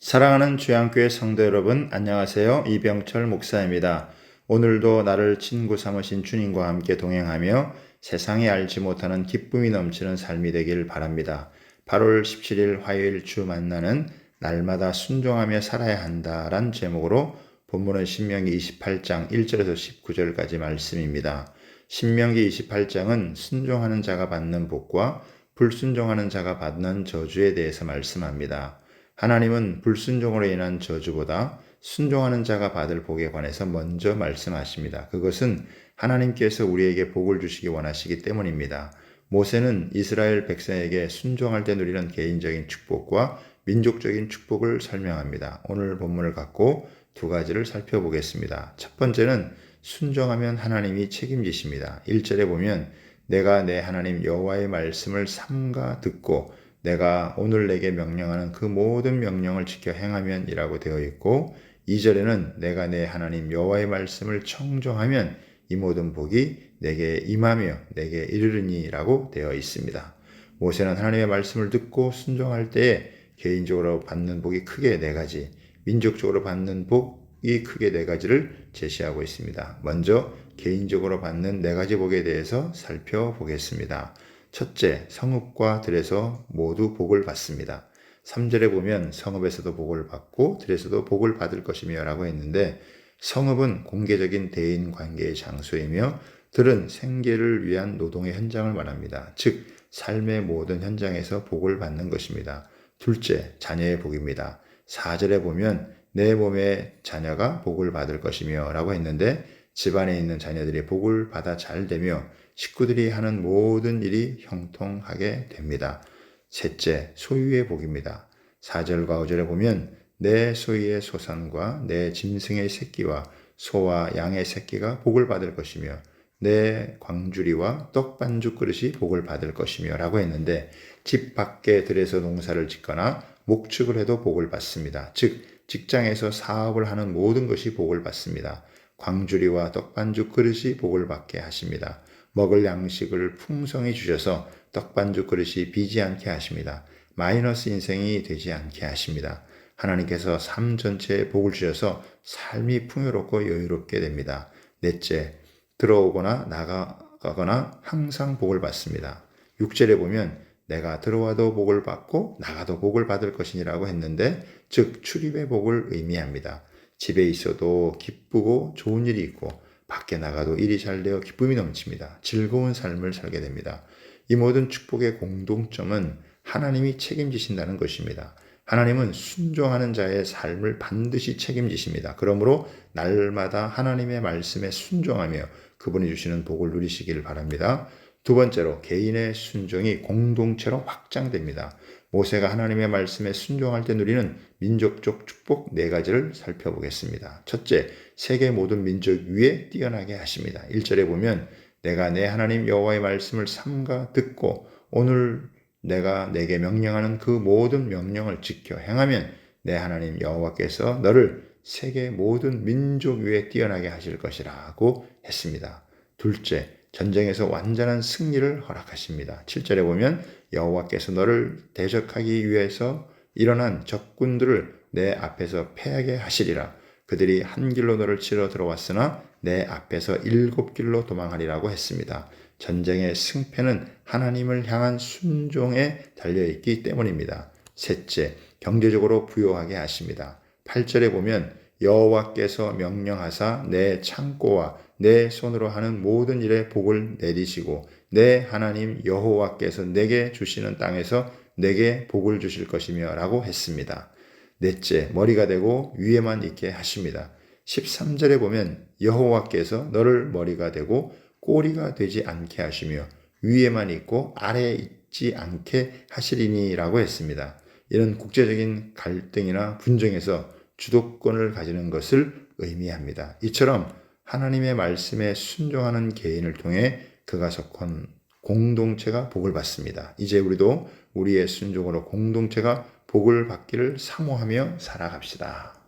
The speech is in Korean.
사랑하는 주양교회 성도 여러분, 안녕하세요. 이병철 목사입니다. 오늘도 나를 친구 삼으신 주님과 함께 동행하며 세상이 알지 못하는 기쁨이 넘치는 삶이 되길 바랍니다. 8월 17일 화요일 주 만나는 날마다 순종하며 살아야 한다란 제목으로 본문은 신명기 28장 1절에서 19절까지 말씀입니다. 신명기 28장은 순종하는 자가 받는 복과 불순종하는 자가 받는 저주에 대해서 말씀합니다. 하나님은 불순종으로 인한 저주보다 순종하는 자가 받을 복에 관해서 먼저 말씀하십니다. 그것은 하나님께서 우리에게 복을 주시기 원하시기 때문입니다. 모세는 이스라엘 백성에게 순종할 때 누리는 개인적인 축복과 민족적인 축복을 설명합니다. 오늘 본문을 갖고 두 가지를 살펴보겠습니다. 첫 번째는 순종하면 하나님이 책임지십니다. 1절에 보면 내가 내 하나님 여호와의 말씀을 삼가 듣고 내가 오늘 내게 명령하는 그 모든 명령을 지켜 행하면 이라고 되어 있고 2절에는 내가 내 하나님 여호와의 말씀을 청종하면 이 모든 복이 내게 임하며 내게 이르르니 라고 되어 있습니다. 모세는 하나님의 말씀을 듣고 순종할 때에 개인적으로 받는 복이 크게 네 가지, 민족적으로 받는 복이 크게 네 가지를 제시하고 있습니다. 먼저 개인적으로 받는 네 가지 복에 대해서 살펴보겠습니다. 첫째, 성읍과 들에서 모두 복을 받습니다. 3절에 보면 성읍에서도 복을 받고 들에서도 복을 받을 것이며 라고 했는데 성읍은 공개적인 대인 관계의 장소이며 들은 생계를 위한 노동의 현장을 말합니다. 즉 삶의 모든 현장에서 복을 받는 것입니다. 둘째, 자녀의 복입니다. 4절에 보면 내 몸의 자녀가 복을 받을 것이며 라고 했는데 집안에 있는 자녀들이 복을 받아 잘 되며 식구들이 하는 모든 일이 형통하게 됩니다. 셋째, 소유의 복입니다. 4절과 5절에 보면 내 소유의 소산과 내 짐승의 새끼와 소와 양의 새끼가 복을 받을 것이며 내 광주리와 떡반죽 그릇이 복을 받을 것이며 라고 했는데 집 밖에 들에서 농사를 짓거나 목축을 해도 복을 받습니다. 즉 직장에서 사업을 하는 모든 것이 복을 받습니다. 광주리와 떡반죽 그릇이 복을 받게 하십니다. 먹을 양식을 풍성히 주셔서 떡반죽 그릇이 비지 않게 하십니다. 마이너스 인생이 되지 않게 하십니다. 하나님께서 삶 전체에 복을 주셔서 삶이 풍요롭고 여유롭게 됩니다. 넷째, 들어오거나 나가거나 항상 복을 받습니다. 6절에 보면 내가 들어와도 복을 받고 나가도 복을 받을 것이니라고 했는데 즉 출입의 복을 의미합니다. 집에 있어도 기쁘고 좋은 일이 있고 밖에 나가도 일이 잘 되어 기쁨이 넘칩니다. 즐거운 삶을 살게 됩니다. 이 모든 축복의 공동점은 하나님이 책임지신다는 것입니다. 하나님은 순종하는 자의 삶을 반드시 책임지십니다. 그러므로 날마다 하나님의 말씀에 순종하며 그분이 주시는 복을 누리시길 바랍니다. 두 번째로 개인의 순종이 공동체로 확장됩니다. 모세가 하나님의 말씀에 순종할 때 누리는 민족적 축복 네 가지를 살펴보겠습니다. 첫째, 세계 모든 민족 위에 뛰어나게 하십니다. 1절에 보면 내가 내 하나님 여호와의 말씀을 삼가 듣고 오늘 내가 내게 명령하는 그 모든 명령을 지켜 행하면 내 하나님 여호와께서 너를 세계 모든 민족 위에 뛰어나게 하실 것이라고 했습니다. 둘째, 전쟁에서 완전한 승리를 허락하십니다. 7절에 보면 여호와께서 너를 대적하기 위해서 일어난 적군들을 내 앞에서 패하게 하시리라. 그들이 한 길로 너를 치러 들어왔으나 내 앞에서 7길로 도망하리라고 했습니다. 전쟁의 승패는 하나님을 향한 순종에 달려있기 때문입니다. 셋째, 경제적으로 부유하게 하십니다. 8절에 보면 여호와께서 명령하사 내 창고와 내 손으로 하는 모든 일에 복을 내리시고 내 하나님 여호와께서 내게 주시는 땅에서 내게 복을 주실 것이며 라고 했습니다. 넷째, 머리가 되고 위에만 있게 하십니다. 13절에 보면 여호와께서 너를 머리가 되고 꼬리가 되지 않게 하시며 위에만 있고 아래에 있지 않게 하시리니 라고 했습니다. 이는 국제적인 갈등이나 분쟁에서 주도권을 가지는 것을 의미합니다. 이처럼 하나님의 말씀에 순종하는 개인을 통해 그가 속한 공동체가 복을 받습니다. 이제 우리도 우리의 순종으로 공동체가 복을 받기를 사모하며 살아갑시다.